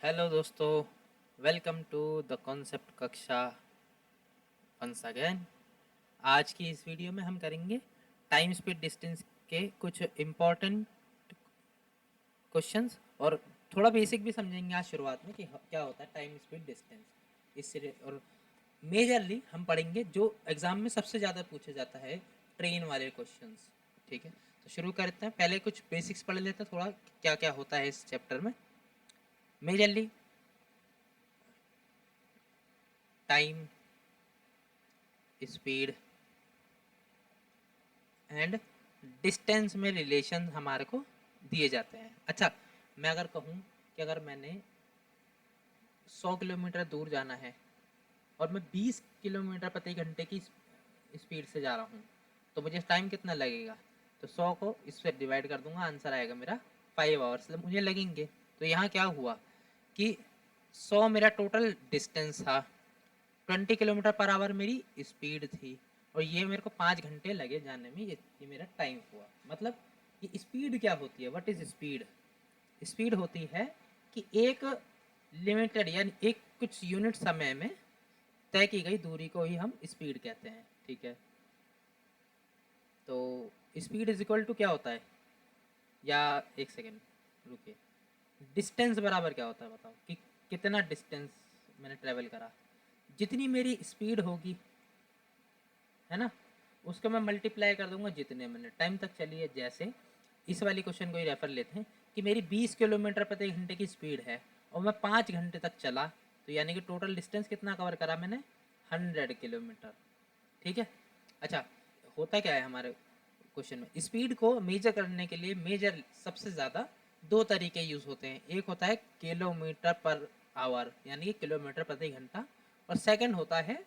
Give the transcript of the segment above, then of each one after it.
Hello दोस्तों, welcome to the concept कक्षा once again. आज की इस वीडियो में हम करेंगे टाइम स्पीड डिस्टेंस के कुछ इम्पोर्टेंट क्वेश्चंस और थोड़ा बेसिक भी समझेंगे आज शुरुआत में कि क्या होता है टाइम स्पीड डिस्टेंस। इससे और मेजरली हम पढ़ेंगे जो एग्ज़ाम में सबसे ज़्यादा पूछा जाता है, ट्रेन वाले क्वेश्चंस। ठीक है, तो शुरू करते हैं। पहले कुछ बेसिक्स पढ़ लेते हैं, थोड़ा क्या क्या होता है इस चैप्टर में। Majorly time speed and distance में रिलेशन हमारे को दिए जाते हैं। अच्छा, मैं अगर कहूँ कि अगर मैंने 100 किलोमीटर दूर जाना है और मैं 20 किलोमीटर प्रति घंटे की स्पीड से जा रहा हूँ, तो मुझे टाइम कितना लगेगा? तो 100 को इससे डिवाइड कर दूंगा, आंसर आएगा मेरा 5 आवर्स मुझे लगेंगे। तो यहाँ क्या हुआ कि 100 मेरा टोटल डिस्टेंस था, 20 किलोमीटर पर आवर मेरी स्पीड थी, और ये मेरे को 5 घंटे लगे जाने में। ये मेरा टाइम हुआ। मतलब ये स्पीड क्या होती है? What is speed? स्पीड होती है कि एक लिमिटेड यानी एक कुछ यूनिट समय में तय की गई दूरी को ही हम स्पीड कहते हैं। ठीक है, तो स्पीड इज इक्वल टू क्या होता है? या एक सेकेंड रुकिए, डिस्टेंस बराबर क्या होता है बताओ कि कितना डिस्टेंस मैंने ट्रेवल करा। जितनी मेरी स्पीड होगी, है ना, उसको मैं मल्टीप्लाई कर दूंगा जितने मैंने टाइम तक चली है। जैसे इस वाली क्वेश्चन को ही रेफर लेते हैं कि मेरी 20 किलोमीटर प्रति घंटे की स्पीड है और मैं 5 घंटे तक चला, तो यानी कि टोटल डिस्टेंस कितना कवर करा मैंने? 100 किलोमीटर। ठीक है। अच्छा, होता क्या है हमारे क्वेश्चन में, स्पीड को मेजर करने के लिए मेजर सबसे ज़्यादा दो तरीके यूज़ होते हैं। एक होता है किलोमीटर पर आवर यानी कि किलोमीटर प्रति घंटा, और सेकंड होता है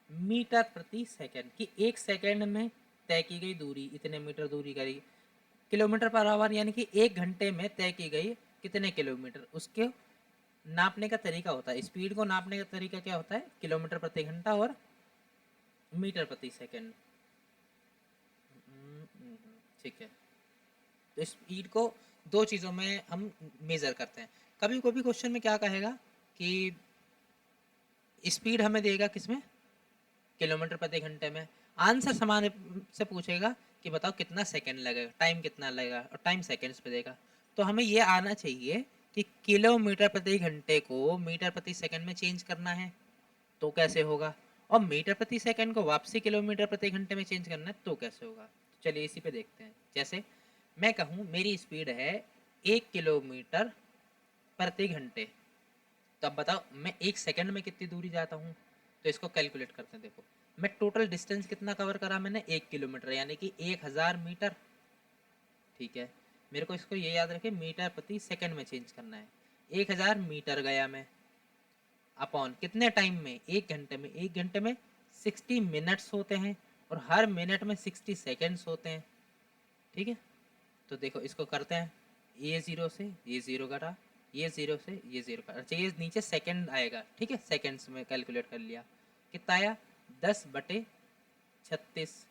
मीटर प्रति सेकंड कि एक सेकंड में तय की गई दूरी इतने मीटर दूरी करी। किलोमीटर पर आवर यानी कि एक घंटे में तय की गई कितने किलोमीटर, उसके नापने का तरीका होता है। स्पीड को नापने का तरीका क्या होता है? किलोमीटर प्रति घंटा और मीटर प्रति सेकंड। ठीक है, तो स्पीड को दो चीज़ों में हम मेज़र करते हैं। कभी कभी क्वेश्चन में क्या कहेगा कि स्पीड हमें देगा किसमें? किलोमीटर प्रति घंटे में। आंसर समान से पूछेगा कि बताओ कितना सेकंड लगेगा, टाइम कितना लगेगा, और टाइम सेकंड्स पे देगा। तो हमें ये आना चाहिए कि किलोमीटर प्रति घंटे को मीटर प्रति सेकंड में चेंज करना है, तो कैसे होगा? और मीटर प्रति सेकंड को वापसी किलोमीटर प्रति घंटे में चेंज करना है, तो कैसे होगा? तो चलिए इसी पे देखते हैं। जैसे मैं कहूँ मेरी स्पीड है 1 किलोमीटर प्रति घंटे, तो अब बताओ मैं एक सेकंड में कितनी दूरी जाता हूँ? तो इसको कैलकुलेट करते हैं। देखो, मैं टोटल डिस्टेंस कितना कवर करा मैंने? 1 किलोमीटर यानी कि 1000 मीटर। ठीक है, मेरे को इसको ये याद रखे मीटर प्रति सेकंड में चेंज करना है। 1000 मीटर गया मैं, अपॉन कितने टाइम में? 1 घंटे में। 1 घंटे में 60 मिनट्स होते हैं और हर मिनट में 60 सेकेंड्स होते हैं। ठीक है, तो देखो इसको करते हैं। ये ज़ीरो से ये ज़ीरो कटा, ये ज़ीरो से ये ज़ीरो कटा। अच्छा, ये नीचे सेकंड आएगा। ठीक है, सेकंड्स में कैलकुलेट कर लिया। कितना आया? 10/36।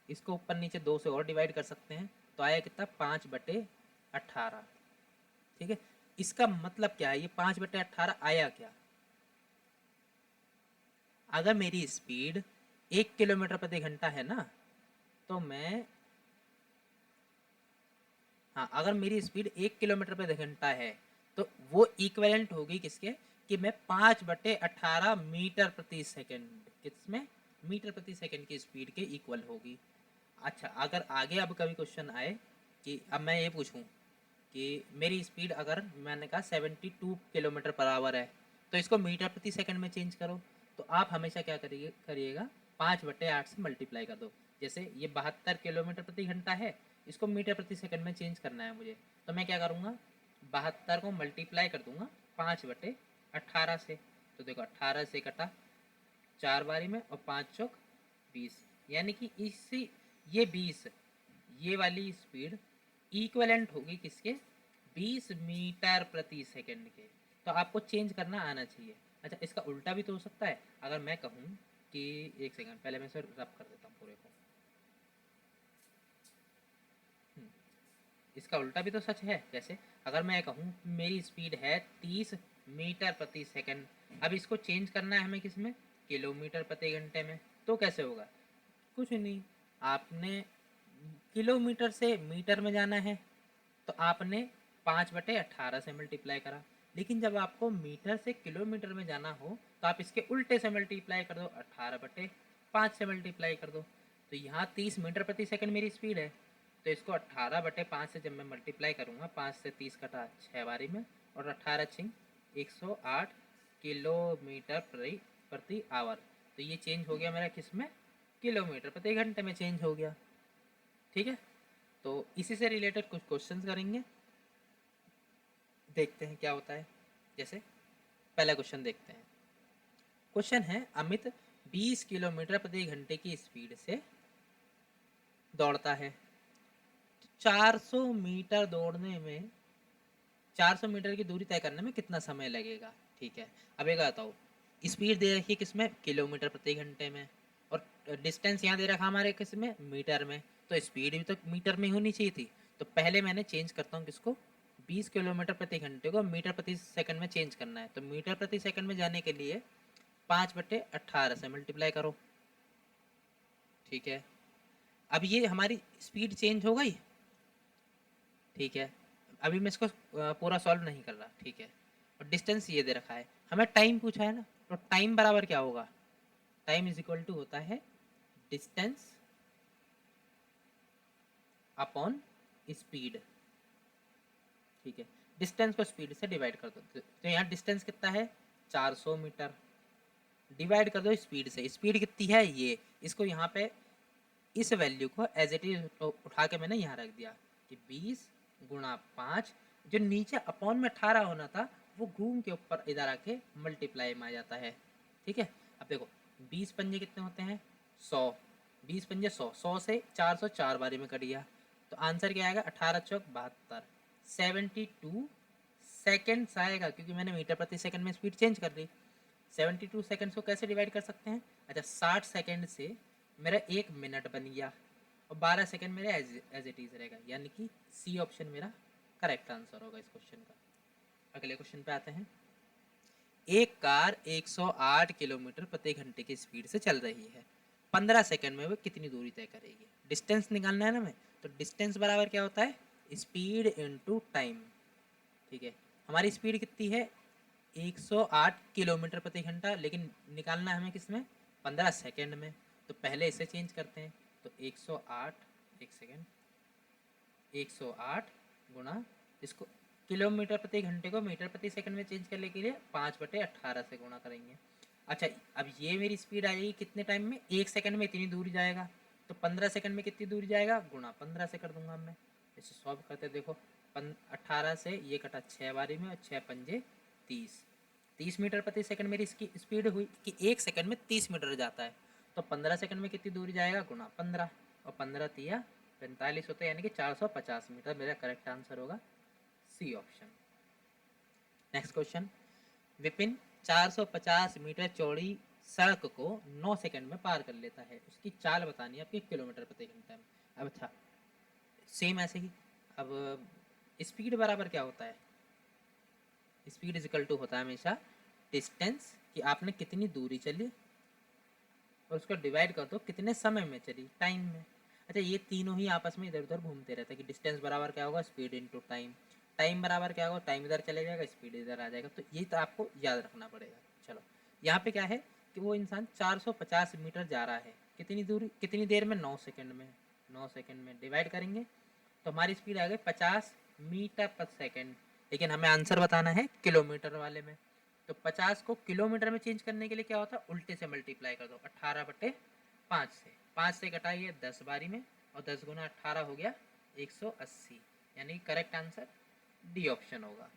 इसको ऊपर नीचे 2 से और डिवाइड कर सकते हैं, तो आया कितना? 5/18। ठीक है, इसका मतलब क्या है? ये 5/18 आया क्या? अगर मेरी स्पीड 1 किलोमीटर प्रति घंटा है ना, तो मैं, हाँ, अगर मेरी स्पीड 1 किलोमीटर प्रति घंटा है, तो वो इक्वेलेंट होगी किसके? कि मैं 5/18 मीटर प्रति सेकंड, किसमें? मीटर प्रति सेकंड की स्पीड के इक्वल होगी। अच्छा, अगर आगे अब कभी क्वेश्चन आए कि अब मैं ये पूछूं कि मेरी स्पीड अगर मैंने कहा 72 किलोमीटर पर आवर है, तो इसको मीटर प्रति सेकंड में चेंज करो। तो आप हमेशा क्या करिएगा? 5/8 से मल्टीप्लाई कर दो। जैसे ये 72 किलोमीटर प्रति घंटा है, इसको मीटर प्रति सेकंड में चेंज करना है मुझे, तो मैं क्या करूँगा? 72 को मल्टीप्लाई कर दूंगा 5/18 से। तो देखो 18 से कटा 4 बारी में, और 5 चौक 20, यानी कि इसी ये 20, ये वाली स्पीड इक्वलेंट होगी किसके? 20 मीटर प्रति सेकंड के। तो आपको चेंज करना आना चाहिए। अच्छा, इसका उल्टा भी तो हो सकता है। अगर मैं कहूँ कि, एक सेकंड पहले मैं इसे रब कर देता हूँ पूरे को। इसका उल्टा भी तो सच है। कैसे? अगर मैं कहूँ मेरी स्पीड है 30 मीटर प्रति सेकंड। अब इसको चेंज करना है हमें किस में, किलोमीटर प्रति घंटे में। तो कैसे होगा, कुछ नहीं, आपने किलोमीटर से मीटर में जाना है तो आपने 5/18 से मल्टीप्लाई करा, लेकिन जब आपको मीटर से किलोमीटर में जाना हो तो आप इसके उल्टे से मल्टीप्लाई कर दो, 18/5 से मल्टीप्लाई कर दो। तो यहाँ 30 मीटर प्रति सेकंड मेरी स्पीड है, तो इसको 18/5 से जब मैं मल्टीप्लाई करूँगा, 5 से 30 कटा 6 बारी में, और 18 छिंग 108 किलोमीटर प्रति आवर। तो ये चेंज हो गया मेरा किस में, किलोमीटर प्रति घंटे में चेंज हो गया। ठीक है, तो इसी से रिलेटेड कुछ क्वेश्चंस करेंगे, देखते हैं क्या होता है। जैसे पहला क्वेश्चन देखते हैं। क्वेश्चन है, अमित 20 किलोमीटर प्रति घंटे की स्पीड से दौड़ता है। 400 मीटर दौड़ने में, 400 मीटर की दूरी तय करने में कितना समय लगेगा। ठीक है, अब एक बताओ, स्पीड दे रखी किसमें, किलोमीटर प्रति घंटे में, और डिस्टेंस यहाँ दे रखा हमारे किसमें, मीटर में। तो स्पीड भी तो मीटर में होनी चाहिए थी। तो पहले मैंने चेंज करता हूँ किसको, 20 किलोमीटर प्रति घंटे को मीटर प्रति सेकंड में चेंज करना है। तो मीटर प्रति सेकंड में जाने के लिए 5/18 से मल्टीप्लाई करो। ठीक है, अब ये हमारी स्पीड चेंज हो गई। ठीक है, अभी मैं इसको पूरा सॉल्व नहीं कर रहा। ठीक है, और डिस्टेंस ये दे रखा है, हमें टाइम पूछा है ना, तो टाइम बराबर क्या होगा, टाइम इज इक्वल टू होता है डिस्टेंस अपॉन स्पीड। ठीक है, डिस्टेंस को स्पीड से डिवाइड कर दो, तो यहाँ डिस्टेंस कितना है, 400 मीटर, डिवाइड कर दो स्पीड से। स्पीड कितनी है ये, इसको यहाँ पे इस वैल्यू को एज इट इज उठा के मैंने यहाँ रख दिया कि 20 गुणा 5, जो नीचे अपॉन में 18 होना था वो घूम के ऊपर इधर आके मल्टीप्लाई में आ जाता है। ठीक है, अब देखो 20 पंजे कितने होते हैं, 100, 20 पंजे 100, 100 से 404 बारी में कट गया, तो आंसर क्या आएगा, 18 चौक 72, 72 सेकेंड्स आएगा, क्योंकि मैंने मीटर प्रति सेकंड में स्पीड चेंज कर दी। 72 सेकंड्स को कैसे डिवाइड कर सकते हैं, अच्छा 60 सेकंड से मेरा 1 मिनट बन गया, और 12 सेकंड मेरा एज इट इज रहेगा, यानी कि सी ऑप्शन मेरा करेक्ट आंसर होगा इस क्वेश्चन का। अगले क्वेश्चन पे आते हैं। एक कार 108 किलोमीटर प्रति घंटे की स्पीड से चल रही है, 15 सेकंड में वो कितनी दूरी तय करेगी। डिस्टेंस निकालना है ना हमें, तो डिस्टेंस बराबर क्या होता है, स्पीड इनटू टाइम। ठीक है, हमारी स्पीड कितनी है, 108 किलोमीटर प्रति घंटा, लेकिन निकालना है हमें किसमें, 15 सेकंड में। तो पहले इसे चेंज करते हैं, तो 108, एक सेकेंड, 108 गुणा इसको, किलोमीटर प्रति घंटे को मीटर प्रति सेकंड में चेंज करने के लिए 5/18 से गुणा करेंगे। अच्छा, अब ये मेरी स्पीड आ जाएगी कितने टाइम में, 1 सेकंड में इतनी दूरी जाएगा, तो 15 सेकंड में कितनी दूरी जाएगा, गुणा 15 से कर दूंगा मैं। इसे सॉल्व करते देखो, 18 से ये कटा 6 बारी में, और 6 पंजे 30, 30 मीटर प्रति सेकंड मेरी इसकी स्पीड हुई कि 1 सेकंड में 30 मीटर जाता है, तो 15 सेकंड में कितनी दूरी जाएगा, गुणा 15, और 15 तिया 45 होता है, यानी कि 450 मीटर मेरा करेक्ट आंसर होगा, C option. Next question, Vipin 450 metre चौड़ी सड़क को 9 सेकंड में पार कर लेता है, उसकी चाल बतानी है आपकी किलोमीटर प्रति घंटे में। अब अच्छा, सेम ऐसे ही, अब स्पीड बराबर क्या होता है, स्पीड इज इक्वल टू होता है हमेशा डिस्टेंस, कि आपने कितनी दूरी चली, और उसको डिवाइड कर दो कितने समय में चली, टाइम में। अच्छा, ये तीनों ही आपस में इधर उधर घूमते रहते हैं, कि डिस्टेंस बराबर क्या होगा, स्पीड इनटू टाइम, टाइम बराबर क्या होगा, टाइम इधर चले जाएगा, स्पीड इधर आ जाएगा। तो ये तो आपको याद रखना पड़ेगा। चलो, यहाँ पे क्या है कि वो इंसान 450 मीटर जा रहा है, कितनी दूरी, कितनी देर में, 9 सेकंड में, 9 सेकंड में डिवाइड करेंगे तो हमारी स्पीड आ गई 50 मीटर पर सेकंड, लेकिन हमें आंसर बताना है किलोमीटर वाले में। तो 50 को किलोमीटर में चेंज करने के लिए क्या होता है, उल्टे से मल्टीप्लाई कर दो, 18/5 से, 5 से घटाइए 10 बारी में, और 10 गुना 18 हो गया 180, यानी करेक्ट आंसर डी ऑप्शन होगा।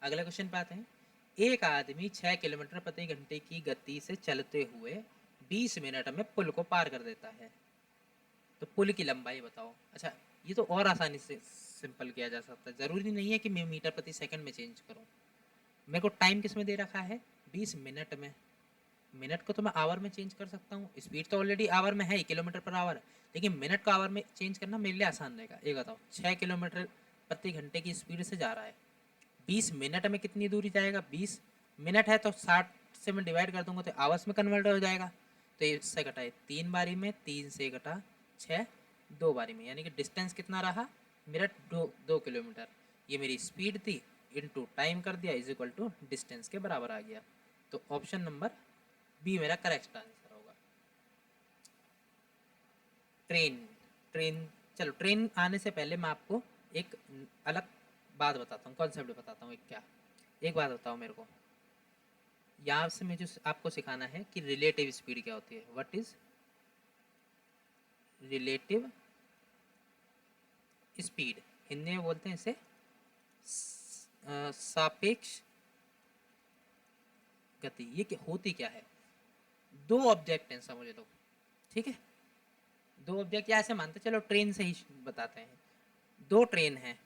अगले क्वेश्चन पे आते हैं। एक आदमी 6 किलोमीटर प्रति घंटे की गति से चलते हुए 20 मिनट में पुल को पार कर देता है, तो पुल की लंबाई बताओ। अच्छा, ये तो और आसानी से सिंपल किया जा सकता है, ज़रूरी नहीं है कि मैं मीटर प्रति सेकंड में चेंज करूँ। मेरे को टाइम किस में दे रखा है, 20 मिनट में, मिनट को तो मैं आवर में चेंज कर सकता हूँ, स्पीड तो ऑलरेडी आवर में है ही, किलोमीटर पर आवर, लेकिन मिनट को आवर में चेंज करना मेरे लिए आसान रहेगा। ये बताओ, 6 किलोमीटर प्रति घंटे की स्पीड से जा रहा है, 20 मिनट में कितनी दूरी जाएगा, 20 मिनट है तो 60 से मैं डिवाइड कर दूंगा तो आवर्स में कन्वर्ट हो जाएगा। तो इससे कटा है 3 बारी में, 3 से कटा 6, 2 बारी में, यानी कि डिस्टेंस कितना रहा मेरा 2 किलोमीटर। ये मेरी स्पीड थी, इनटू टाइम कर दिया, इज इक्वल टू डिस्टेंस के बराबर आ गया। तो ऑप्शन नंबर बी मेरा करेक्ट आंसर होगा। ट्रेन, ट्रेन, चलो ट्रेन आने से पहले मैं आपको एक अलग बात बताता हूँ, कॉन्सेप्ट बताता हूँ। एक क्या, एक बात बताओ मेरे को, यहाँ से मुझे आपको सिखाना है कि रिलेटिव स्पीड क्या होती है। What is relative speed, Hindi में बोलते हैं इसे सापेक्ष गति। ये क्या होती क्या है? दो ऑब्जेक्ट हैं समझ लो, ठीक है, दो ऑब्जेक्ट, या ऐसे मानते चलो ट्रेन से ही बताते हैं। दो ट्रेन हैं,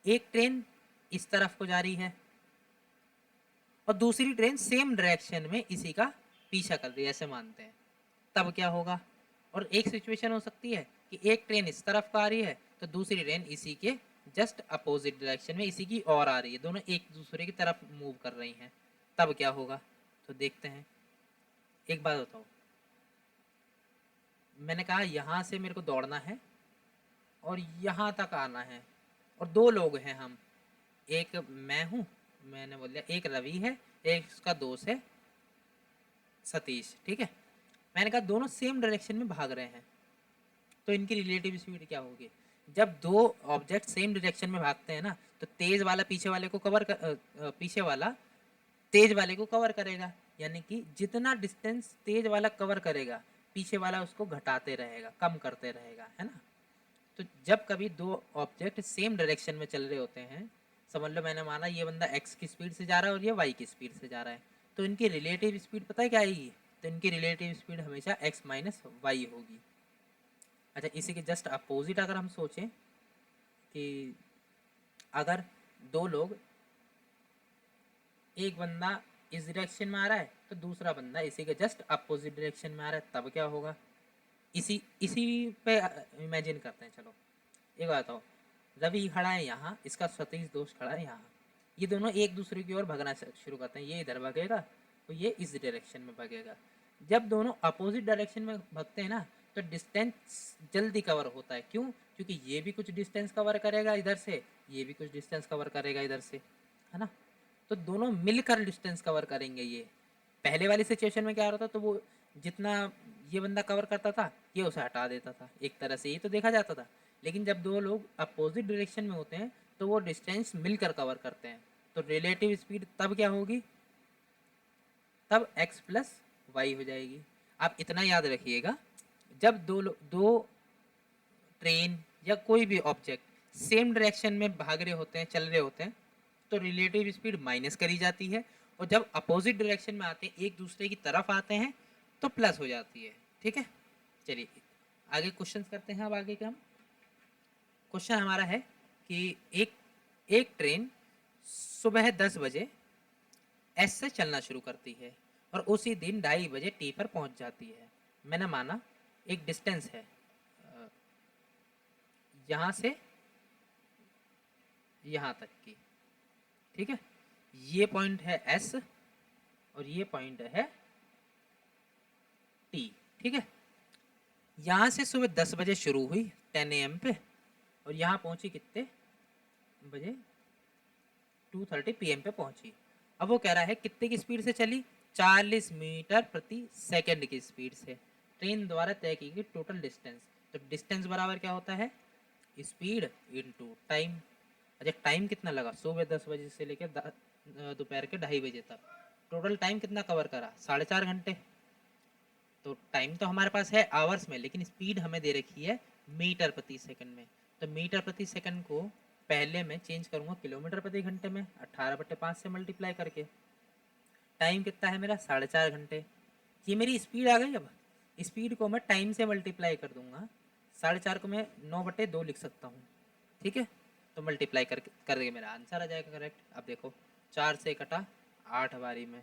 एक ट्रेन इस तरफ को जा रही है और दूसरी ट्रेन सेम डायरेक्शन में इसी का पीछा कर रही है, ऐसे मानते हैं। तब क्या होगा? और एक सिचुएशन हो सकती है कि एक ट्रेन इस तरफ का आ रही है तो दूसरी ट्रेन इसी के जस्ट अपोजिट डायरेक्शन में इसी की और आ रही है, दोनों एक दूसरे की तरफ मूव कर रही हैं। तब क्या होगा? तो देखते हैं। एक बात बताओ, मैंने कहा यहाँ से मेरे को दौड़ना है और यहाँ तक आना है, और दो लोग हैं हम, एक मैं हूँ, मैंने बोल दिया, एक रवि है, एक उसका दोस्त है सतीश, ठीक है। मैंने कहा दोनों सेम डायरेक्शन में भाग रहे हैं, तो इनकी रिलेटिव स्पीड क्या होगी? जब दो ऑब्जेक्ट सेम डायरेक्शन में भागते हैं ना, तो तेज वाला पीछे वाले को पीछे वाला तेज वाले को कवर करेगा, यानी कि जितना डिस्टेंस तेज वाला कवर करेगा पीछे वाला उसको घटाते रहेगा, कम करते रहेगा, है ना। तो जब कभी दो ऑब्जेक्ट सेम डायरेक्शन में चल रहे होते हैं, समझ लो मैंने माना ये बंदा x की स्पीड से जा रहा है और ये y की स्पीड से जा रहा है, तो इनकी रिलेटिव स्पीड पता है क्या आएगी? तो इनकी रिलेटिव स्पीड हमेशा x माइनस वाई होगी। अच्छा, इसी के जस्ट अपोजिट अगर हम सोचें कि अगर दो लोग, एक बंदा इस डायरेक्शन में आ रहा है तो दूसरा बंदा इसी के जस्ट अपोजिट डायरेक्शन में आ रहा है, तब क्या होगा? इसी इसी पे इमेजिन करते हैं। चलो एक बात बताओ, रवि खड़ा है यहाँ, इसका सतीश दोस्त खड़ा है यहाँ, ये दोनों एक दूसरे की ओर भगना शुरू करते हैं, ये इधर भगेगा तो ये इस डायरेक्शन में भगेगा। जब दोनों अपोजिट डायरेक्शन में भगते हैं ना, तो डिस्टेंस जल्दी कवर होता है। क्यों? क्योंकि ये भी कुछ डिस्टेंस कवर करेगा इधर से, ये भी कुछ डिस्टेंस कवर करेगा इधर से, है ना। तो दोनों मिलकर डिस्टेंस कवर करेंगे। ये पहले वाली सिचुएशन में क्या हो रहा था, तो वो जितना ये बंदा कवर करता था ये उसे हटा देता था, एक तरह से ये तो देखा जाता था। लेकिन जब दो लोग अपोजिट डायरेक्शन में होते हैं तो वो डिस्टेंस मिलकर कवर करते हैं, तो रिलेटिव स्पीड तब क्या होगी? तब x प्लस वाई हो जाएगी। आप इतना याद रखिएगा, जब दो ट्रेन या कोई भी ऑब्जेक्ट सेम डायरेक्शन में भाग रहे होते हैं, चल रहे होते हैं, तो रिलेटिव स्पीड माइनस करी जाती है, और जब अपोजिट डायरेक्शन में आते हैं, एक दूसरे की तरफ आते हैं, तो प्लस हो जाती है। ठीक है, चलिए आगे क्वेश्चन करते हैं। अब आगे का हम क्वेश्चन हमारा है कि एक एक ट्रेन सुबह 10 बजे एस से चलना शुरू करती है और उसी दिन 2:30 बजे टी पर पहुंच जाती है। मैंने माना एक डिस्टेंस है यहाँ से यहाँ तक की, ठीक है, ये पॉइंट है एस और ये पॉइंट है टी, ठीक है। यहाँ से सुबह 10 बजे शुरू हुई 10 AM पे, और यहाँ पहुंची कितने बजे? 2:30 PM पे पहुंची। अब वो कह रहा है कितने की स्पीड से चली? 40 मीटर प्रति सेकंड की स्पीड से ट्रेन द्वारा तय की गई टोटल डिस्टेंस। तो डिस्टेंस बराबर क्या होता है? Speed into time. अच्छा, टाइम कितना लगा? सुबह 10 बजे से लेकर दोपहर के 2:30 बजे तक टोटल टाइम कितना कवर करा? 4.5 घंटे। तो टाइम तो हमारे पास है आवर्स में, लेकिन स्पीड हमें दे रखी है मीटर प्रति सेकंड में। तो मीटर प्रति सेकंड को पहले मैं चेंज करूँगा किलोमीटर प्रति घंटे में, 18/5 से मल्टीप्लाई करके। टाइम कितना है मेरा? 4.5 घंटे। ये मेरी स्पीड आ गई। अब स्पीड को मैं टाइम से मल्टीप्लाई कर दूंगा, 4.5 को मैं 9/2 लिख सकता हूँ, ठीक है। तो मल्टीप्लाई करके मेरा आंसर आ जाएगा करेक्ट। अब देखो, 4 से कटा 8 बारी में,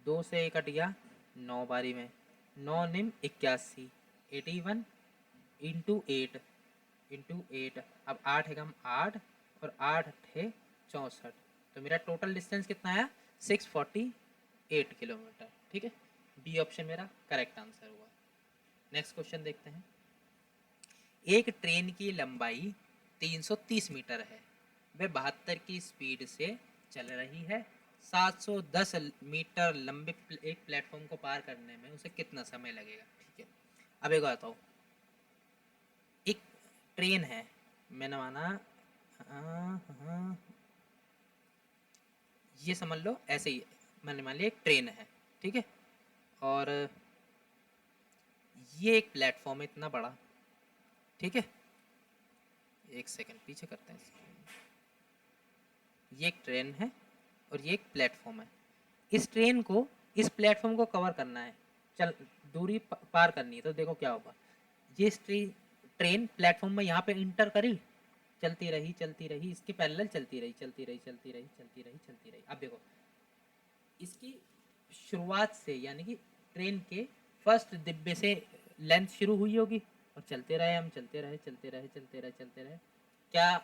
2 से कट गया 9 बारी में, 9 निम 81, 81 इंटू 8, इंटू 8, अब 8 है कम 8 और 8 है 64, तो मेरा टोटल डिस्टेंस कितना आया 648 किलोमीटर। ठीक है, बी ऑप्शन मेरा करेक्ट आंसर हुआ। नेक्स्ट क्वेश्चन देखते हैं। एक ट्रेन की लंबाई 330 मीटर है, वह 72 की स्पीड से चल रही है। 710 मीटर लंबे एक प्लेटफॉर्म को पार करने में उसे कितना समय लगेगा। ठीक है, अब एक बताओ, एक ट्रेन है, मैंने माना ये समझ लो ऐसे ही, मैंने मान लिया एक ट्रेन है, ठीक है, और ये एक प्लेटफॉर्म है इतना बड़ा, ठीक है, एक सेकंड पीछे करते हैं। ये एक ट्रेन है और ये एक प्लेटफॉर्म है। इस ट्रेन को, इस प्लेटफॉर्म को कवर करना है, चल दूरी पार करनी है, तो देखो क्या होगा। ये ट्रेन प्लेटफॉर्म में यहाँ पे इंटर करी, चलती रही चलती रही, इसके पैरेलल चलती रही चलती रही चलती रही चलती रही चलती रही। अब देखो इसकी शुरुआत से, यानी कि ट्रेन के फर्स्ट डिब्बे से लेंथ शुरू हुई होगी और चलते रहे हम, चलते रहे चलते रहे चलते रहे चलते रहे। क्या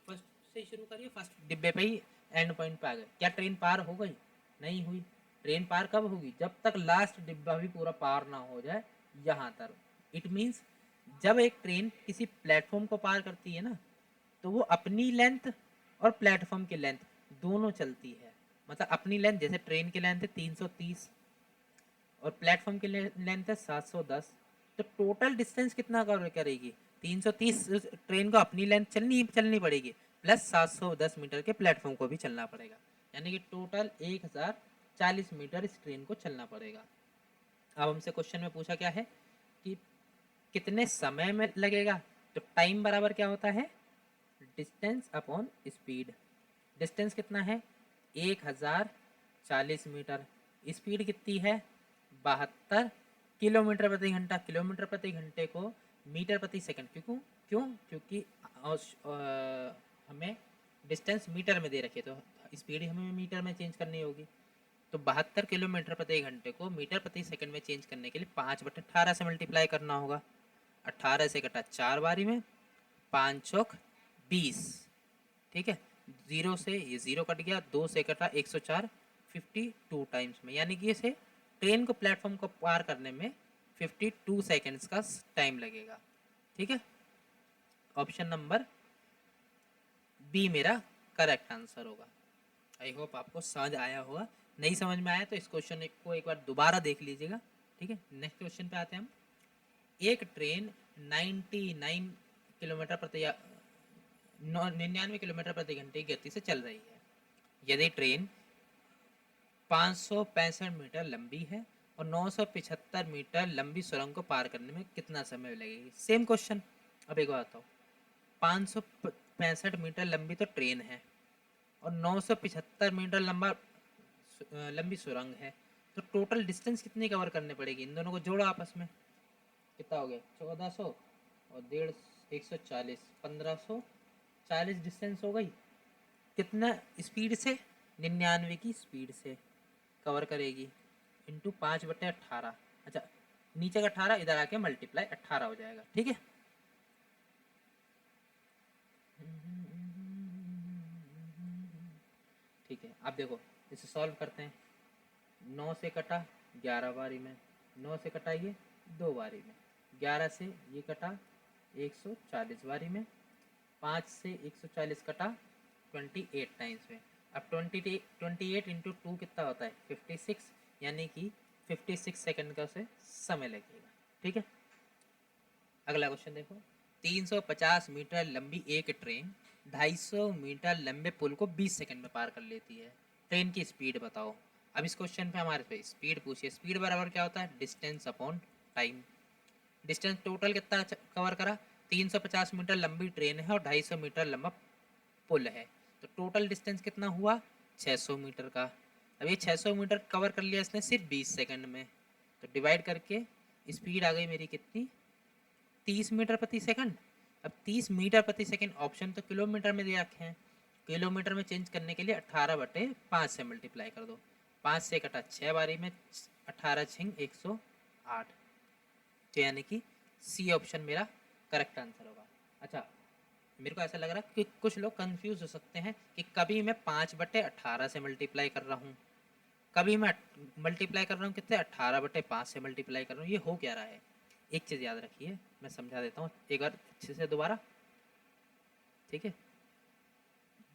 फर्स्ट से शुरू करिए, फर्स्ट डिब्बे पे ही एंड पॉइंट पे आ गए, क्या ट्रेन पार हो गई? नहीं हुई। ट्रेन पार कब होगी? जब तक लास्ट डिब्बा भी पूरा पार ना हो जाए, यहाँ तक। इट मीन्स जब एक ट्रेन किसी प्लेटफॉर्म को पार करती है ना, तो वो अपनी लेंथ और प्लेटफॉर्म की लेंथ दोनों चलती है। मतलब अपनी लेंथ, जैसे ट्रेन की लेंथ है 330 और प्लेटफॉर्म की लेंथ है 710, तो टोटल डिस्टेंस कितना कवर करेगी? 330 ट्रेन को अपनी लेंथ चलनी पड़ेगी, प्लस 710 मीटर के प्लेटफॉर्म को भी चलना पड़ेगा, यानी कि टोटल 1040 मीटर इस ट्रेन को चलना पड़ेगा। अब हमसे क्वेश्चन में पूछा क्या है कि कितने समय में लगेगा, तो टाइम बराबर क्या होता है? Distance upon speed. डिस्टेंस कितना है? 1040 मीटर। स्पीड कितनी है? 72 किलोमीटर प्रति घंटा। किलोमीटर प्रति घंटे को मीटर प्रति सेकंड, क्यों क्योंकि हमें डिस्टेंस मीटर में दे रखे, तो स्पीड हमें मीटर में चेंज करनी होगी। तो 72 किलोमीटर प्रति घंटे को मीटर प्रति सेकंड में चेंज करने के लिए 5/18 से मल्टीप्लाई करना होगा। 18 से कटा 4 बारी में, 5 चौक 20, ठीक है। 0 से ये 0 कट गया, 2 से कटा 104, 52 टाइम्स में, यानी कि इसे ट्रेन को प्लेटफॉर्म को पार करने में 52 सेकेंड्स का टाइम लगेगा। ठीक है, ऑप्शन नंबर बी मेरा करेक्ट आंसर होगा। आई होप आपको समझ आया होगा। नहीं समझ में आया तो इस क्वेश्चन को एक बार दोबारा देख लीजिएगा। ठीक है, नेक्स्ट क्वेश्चन पे आते हैं हम। एक ट्रेन 99 किलोमीटर प्रति 99 किलोमीटर प्रति घंटे की गति से चल रही है। यदि ट्रेन 565 मीटर लंबी है और 975 मीटर लंबी सुरंग को पार करने में कितना समय लगेगी? Same question. अब एक बात बताओ, 565 मीटर लंबी तो ट्रेन है और 975 मीटर लंबी सुरंग है, तो टोटल डिस्टेंस कितनी कवर करनी पड़ेगी? इन दोनों को जोड़ो आपस में, कितना हो गया? 1400 और 140, 1540 डिस्टेंस हो गई। कितना स्पीड से? 99 की स्पीड से कवर करेगी, इंटू 5/18। अच्छा, नीचे का 18 इधर आके मल्टीप्लाई 18 हो जाएगा। ठीक है, ठीक है। अब देखो इसे सॉल्व करते हैं। 9 से कटा 11 बारी में, 9 से कटा ये 2 बारी में, 11 से ये कटा 140 बारी में, 5 से 140 कटा 28 टाइम्स में। अब 28 इंटू 2 कितना होता है? 56, यानी कि 56 सेकंड का उसे समय लगेगा। ठीक है, अगला क्वेश्चन देखो। 350 मीटर लंबी एक ट्रेन 250 मीटर लंबे पुल को 20 सेकंड में पार कर लेती है। ट्रेन की स्पीड बताओ। अब इस क्वेश्चन पे हमारे पे स्पीड पूछिए। स्पीड बराबर क्या होता है? Distance upon time. Distance total कितना कवर करा? 350 मीटर लंबी ट्रेन है और 250 मीटर लंबा पुल है, तो टोटल डिस्टेंस कितना हुआ? 600 मीटर का। अब ये 600 मीटर कवर कर लिया इसने सिर्फ 20 सेकंड में, तो डिवाइड करके स्पीड आ गई मेरी कितनी? 30 मीटर प्रति सेकंड। अब 30 मीटर प्रति सेकंड ऑप्शन तो किलोमीटर में दे रखे हैं, किलोमीटर में चेंज करने के लिए 18/5 से मल्टीप्लाई कर दो। 5 से कटा 6 बारी में, 18 छिंग 108, तो यानी कि सी ऑप्शन मेरा करेक्ट आंसर होगा। अच्छा, मेरे को ऐसा लग रहा है कि कुछ लोग कंफ्यूज हो सकते हैं कि कभी मैं 5/18 से मल्टीप्लाई कर रहा हूँ, कभी मैं मल्टीप्लाई कर रहा हूँ कितने 18/5 से मल्टीप्लाई कर रहा हूँ, ये हो क्या रहा है। एक चीज़ याद रखिए, मैं समझा देता हूँ एक बार अच्छे से दोबारा, ठीक है।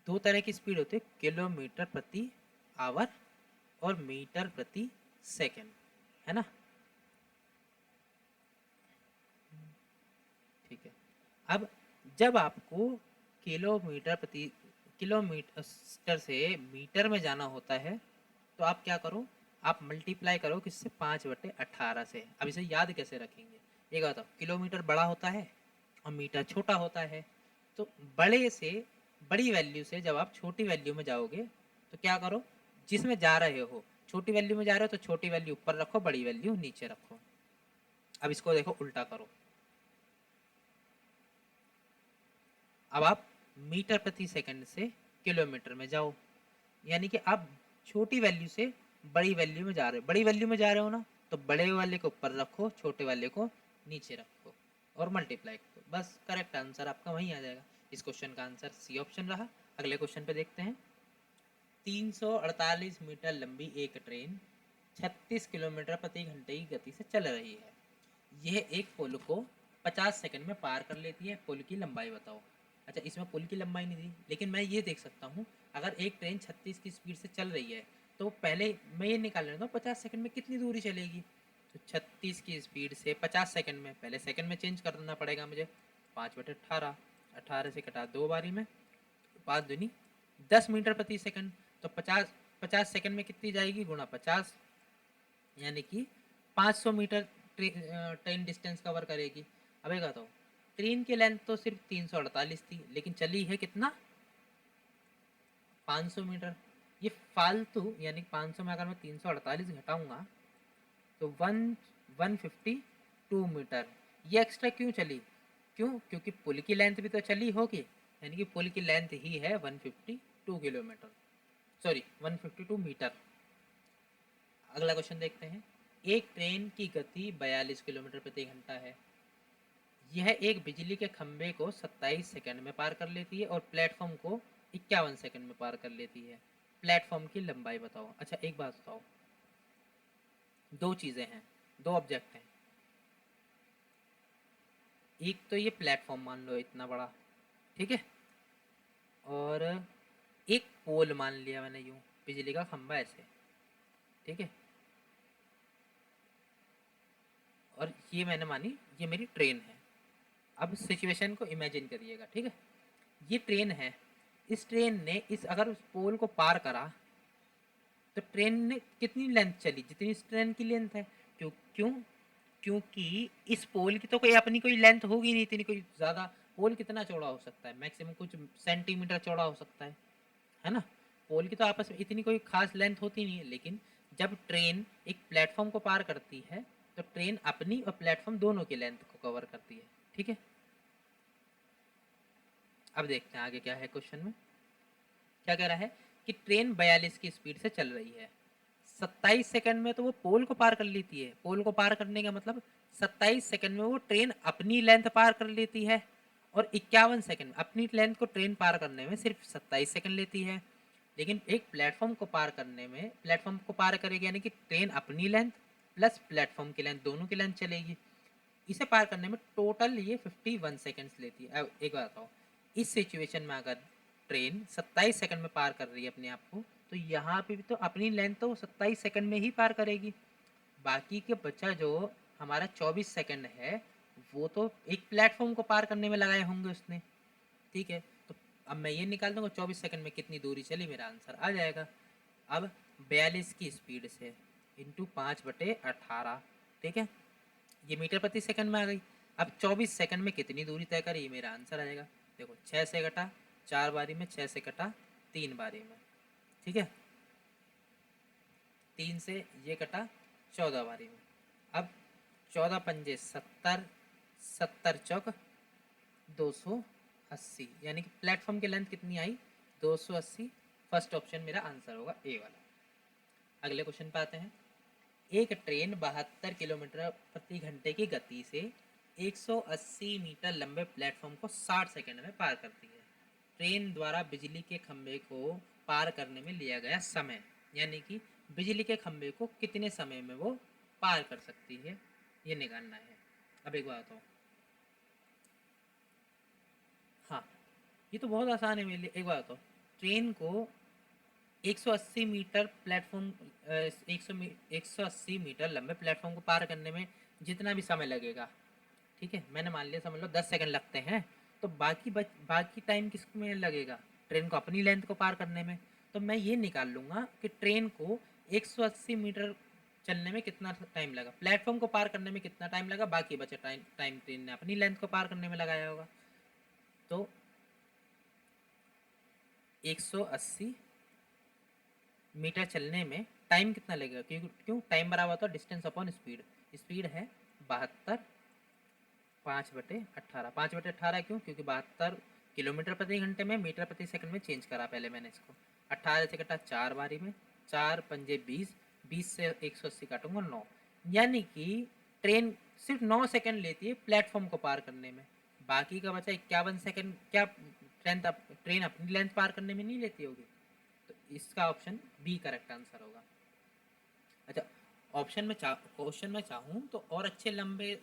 दो तरह की स्पीड होती है, किलोमीटर प्रति आवर और मीटर प्रति सेकंड, है ना। ठीक है। अब जब आपको किलोमीटर से मीटर में जाना होता है, तो आप क्या करो, आप मल्टीप्लाई करो किससे, 5/18 से। अब इसे याद कैसे रखेंगे, ये बताओ। किलोमीटर बड़ा होता है और मीटर छोटा होता है, तो बड़े से बड़ी वैल्यू से जब आप छोटी वैल्यू में जाओगे तो क्या करो, जिसमें जा रहे हो छोटी वैल्यू में जा रहे हो तो छोटी वैल्यू ऊपर रखो, बड़ी वैल्यू नीचे रखो। अब इसको देखो उल्टा करो, अब आप मीटर प्रति सेकंड से किलोमीटर में जाओ, यानी कि आप छोटी वैल्यू से बड़ी वैल्यू में जा रहे हो, बड़ी वैल्यू में जा रहे हो ना, तो बड़े वाले को ऊपर रखो, छोटे वाले को नीचे रखो और मल्टीप्लाई करो, बस करेक्ट आंसर आपका वहीं आ जाएगा। इस क्वेश्चन का आंसर सी ऑप्शन रहा। अगले क्वेश्चन पे देखते हैं। 348 मीटर लंबी एक ट्रेन 36 किलोमीटर प्रति घंटे की गति से चल रही है। यह एक पुल को 50 सेकंड में पार कर लेती है, पुल की लंबाई बताओ। अच्छा, इसमें पुल की लंबाई नहीं दी, लेकिन मैं ये देख सकता हूँ, अगर एक ट्रेन 36 की स्पीड से चल रही है तो पहले मैं ये निकाल लेता हूँ 50 सेकंड में कितनी दूरी चलेगी। तो 36 की स्पीड से 50 सेकंड में, पहले सेकंड में चेंज करना पड़ेगा मुझे, 5/18, 18 से कटा 2 बारी में, 5 दूनी 10 मीटर प्रति सेकंड। तो 50 सेकंड में कितनी जाएगी, गुणा 50, यानी कि 500 मीटर ट्रेन डिस्टेंस कवर करेगी। अब एक बताओ, ट्रेन की लेंथ तो सिर्फ 348 थी, लेकिन चली है कितना, 500 मीटर। ये फालतू, यानी 500 में अगर मैं 348 घटाऊंगा तो 152 मीटर, ये एक्स्ट्रा क्यों चली, क्यों, क्योंकि पुल की लेंथ भी तो चली होगी, यानी कि पुल की लेंथ ही है 152 किलोमीटर, सॉरी 152 मीटर। अगला क्वेश्चन देखते हैं। एक ट्रेन की गति 42 किलोमीटर प्रति घंटा है। यह एक बिजली के खंभे को 27 सेकंड में पार कर लेती है और प्लेटफॉर्म को 51 सेकंड में पार कर लेती है। प्लेटफॉर्म की लंबाई बताओ। अच्छा, एक बात बताओ, दो चीज़ें हैं, दो ऑब्जेक्ट हैं। एक तो ये प्लेटफॉर्म मान लो इतना बड़ा, ठीक है, और एक पोल मान लिया मैंने यूं, बिजली का खंभा ऐसे, ठीक है, और ये मैंने मानी ये मेरी ट्रेन है। अब सिचुएशन को इमेजिन करिएगा, ठीक है। ये ट्रेन है, इस ट्रेन ने इस अगर उस पोल को पार करा तो ट्रेन ने कितनी लेंथ चली, जितनी इस ट्रेन की लेंथ है। क्यों क्यों क्योंकि इस पोल की तो कोई अपनी कोई लेंथ होगी नहीं इतनी, कोई ज़्यादा। पोल कितना चौड़ा हो सकता है, मैक्सिमम कुछ सेंटीमीटर चौड़ा हो सकता है ना। पोल की तो आपस में इतनी कोई खास लेंथ होती नहीं है, लेकिन जब ट्रेन एक प्लेटफॉर्म को पार करती है तो ट्रेन अपनी और प्लेटफॉर्म दोनों की लेंथ को कवर करती है, ठीक है। अब देखते हैं आगे क्या है क्वेश्चन में। क्या कह रहा है कि ट्रेन 42 की स्पीड से चल रही है, 27 सेकंड में तो वो पोल को पार कर लेती है। पोल को पार करने का मतलब 27 सेकंड में वो ट्रेन अपनी लेंथ पार कर लेती है, और 51 सेकंड अपनी लेंथ को ट्रेन पार करने में सिर्फ 27 सेकंड लेती है। लेकिन एक प्लेटफॉर्म को पार करने में, प्लेटफॉर्म को पार करेगी यानी कि ट्रेन अपनी लेंथ प्लस प्लेटफॉर्म की लेंथ दोनों की लेंथ चलेगी। इसे पार करने में टोटल ये 51 सेकंड्स लेती है। अब एक बात बताओ, इस सिचुएशन में अगर ट्रेन 27 सेकंड में पार कर रही है अपने आप को, तो यहाँ पे भी तो अपनी लेंथ तो 27 सेकंड में ही पार करेगी। बाकी के बचा जो हमारा 24 सेकंड है, वो तो एक प्लेटफॉर्म को पार करने में लगाए होंगे उसने, ठीक है। तो अब मैं ये निकाल दूंगा 24 सेकंड में कितनी दूरी चली, मेरा आंसर आ जाएगा। अब 42 की स्पीड से इंटू 5/18, ठीक है, ये मीटर प्रति सेकंड में आ गई। अब 24 सेकंड में कितनी दूरी तय करी, ये मेरा आंसर आ जाएगा। देखो 6 से कटा 4 बारी में, 6 से कटा 3 बारी में, ठीक है, 3 से ये कटा 14 बारी में। अब 14 पंजे 70, 70 चौक 280, यानी कि प्लेटफॉर्म की लेंथ कितनी आई, 280। फर्स्ट ऑप्शन मेरा आंसर होगा ए वाला। अगले क्वेश्चन पे आते हैं। एक ट्रेन 72 किलोमीटर प्रति घंटे की गति से 180 मीटर लंबे प्लेटफॉर्म को 60 सेकंड में पार करती है। ट्रेन द्वारा बिजली के खंभे को पार करने में लिया गया समय, यानी कि बिजली के खंभे को कितने समय में वो पार कर सकती है, ये निकालना है। अब एक बात बताओ, हाँ ये तो बहुत आसान है मेरे लिए। एक बात बताओ, ट्रेन को 180 मीटर प्लेटफॉर्म 180 मीटर लंबे प्लेटफॉर्म को पार करने में जितना भी समय लगेगा, ठीक है, मैंने मान लिया समझ लो 10 सेकंड लगते हैं, तो बाकी टाइम किस में लगेगा, ट्रेन को अपनी लेंथ को पार करने में। तो मैं ये निकाल लूँगा कि ट्रेन को 180 मीटर चलने में कितना टाइम लगा, प्लेटफॉर्म को पार करने में कितना टाइम लगा, बाकी बचा टाइम ट्रेन ने अपनी लेंथ को पार करने में लगाया होगा। तो 180 मीटर चलने में टाइम कितना लगेगा, क्यों टाइम बराबर होता है डिस्टेंस अपॉन स्पीड। स्पीड है 72, 5/18। 5/18 क्यों, क्योंकि 72 किलोमीटर प्रति घंटे में, मीटर प्रति सेकंड में चेंज करा पहले मैंने इसको। 18 से कटा 4 बारी में, 4 पंजे 20, 20 से 180 काटूंगा 9, यानी कि ट्रेन सिर्फ 9 सेकंड लेती है प्लेटफॉर्म को पार करने में, बाकी का बचा 51 सेकंड क्या ट्रेन अपनी लेंथ पार करने में नहीं लेती होगी। तो इसका ऑप्शन बी करेक्ट आंसर होगा। अच्छा, ऑप्शन में क्वेश्चन में चाहूँ तो और अच्छे लंबे